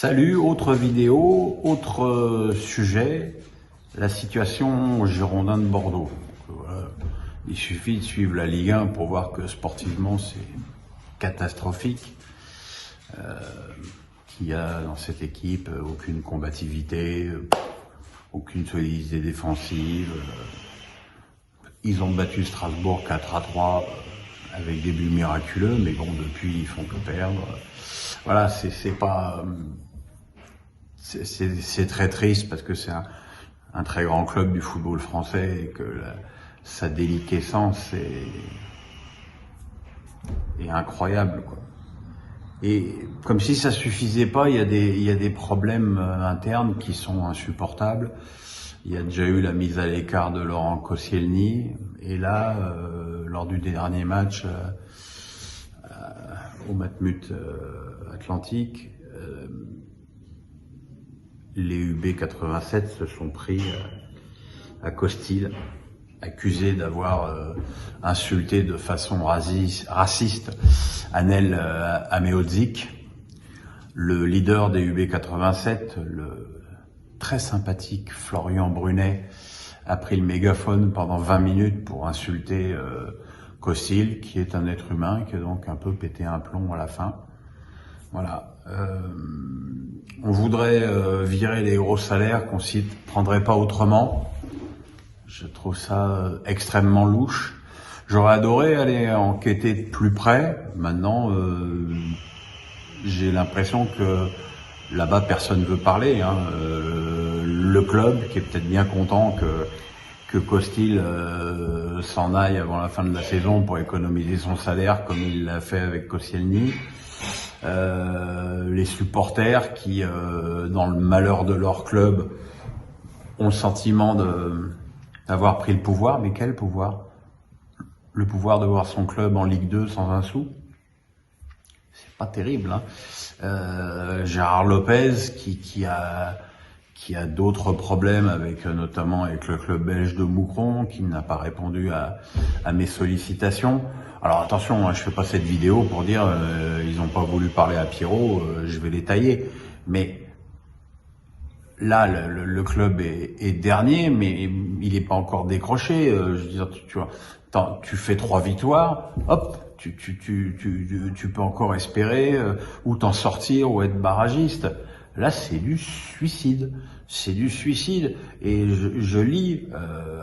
Salut, autre vidéo, autre sujet, la situation aux Girondins de Bordeaux. Voilà. Il suffit de suivre la Ligue 1 pour voir que sportivement c'est catastrophique. Qu'il y a dans cette équipe aucune combativité, aucune solidité défensive. Ils ont battu Strasbourg 4-3 avec des buts miraculeux, mais bon, depuis ils font que perdre. Voilà, c'est très triste parce que c'est un très grand club du football français et que sa déliquescence est incroyable, quoi. Et comme si ça suffisait pas, il y a des problèmes internes qui sont insupportables. Il y a déjà eu la mise à l'écart de Laurent Koscielny, et là, lors du dernier match au Matmut Atlantique, les UB87 se sont pris à Costil, accusés d'avoir insulté de façon raciste Anel Ameozik, le leader des UB87, le très sympathique Florian Brunet, a pris le mégaphone pendant 20 minutes pour insulter Costil, qui est un être humain, qui a donc un peu pété un plomb à la fin. Voilà. On voudrait virer les gros salaires qu'on s'y prendrait pas autrement. Je trouve ça extrêmement louche. J'aurais adoré aller enquêter de plus près. Maintenant, j'ai l'impression que là-bas, personne ne veut parler. Le club, qui est peut-être bien content que Costil s'en aille avant la fin de la saison pour économiser son salaire, comme il l'a fait avec Koscielny. Les supporters qui, dans le malheur de leur club, ont le sentiment d'avoir pris le pouvoir. Mais quel pouvoir? Le pouvoir de voir son club en Ligue 2 sans un sou? C'est pas terrible, hein. Gérard Lopez qui a d'autres problèmes notamment avec le club belge de Moucron, qui n'a pas répondu à mes sollicitations. Alors attention, je fais pas cette vidéo pour dire ils n'ont pas voulu parler à Pierrot, je vais les tailler. Mais là, le club est dernier, mais il n'est pas encore décroché. Je veux dire, tu fais 3 victoires, hop, tu peux encore espérer ou t'en sortir ou être barragiste. Là, c'est du suicide. C'est du suicide. Et je lis,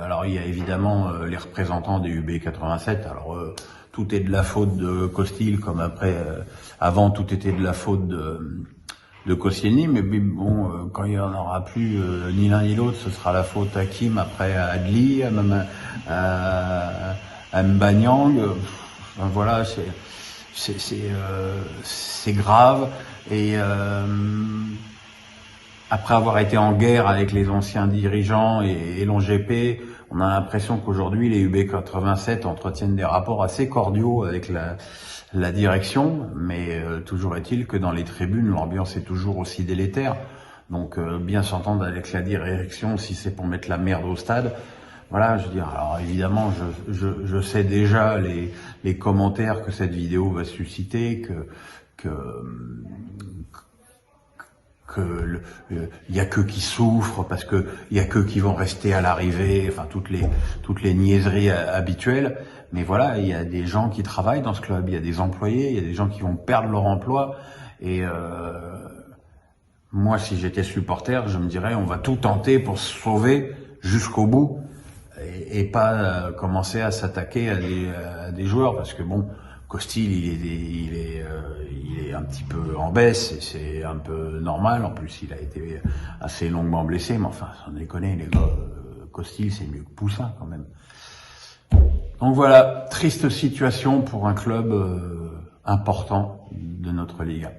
alors il y a évidemment les représentants des UB87. Alors tout est de la faute de Costil, comme avant tout était de la faute de Koscielny, mais bon, quand il y en aura plus ni l'un ni l'autre, ce sera la faute à Kim, après à Adli, à Mbanyang. Voilà, c'est grave. Et après avoir été en guerre avec les anciens dirigeants et l'ONGP, on a l'impression qu'aujourd'hui les UB87 entretiennent des rapports assez cordiaux avec la direction, mais toujours est-il que dans les tribunes, l'ambiance est toujours aussi délétère. Donc bien s'entendre avec la direction, si c'est pour mettre la merde au stade. Voilà, je veux dire, alors évidemment, je sais déjà les commentaires que cette vidéo va susciter, il y a qu'eux qui souffrent parce que il y a qu'eux qui vont rester à l'arrivée, enfin toutes les niaiseries habituelles. Mais voilà, il y a des gens qui travaillent dans ce club, il y a des employés, il y a des gens qui vont perdre leur emploi. Et moi, si j'étais supporter, je me dirais on va tout tenter pour se sauver jusqu'au bout et pas commencer à s'attaquer à des joueurs, parce que bon, Costil, il est un petit peu en baisse, et c'est un peu normal. En plus, il a été assez longuement blessé, mais enfin, sans déconner, les gars, Costil, c'est mieux que Poussin, quand même. Donc voilà, triste situation pour un club important de notre Ligue 1.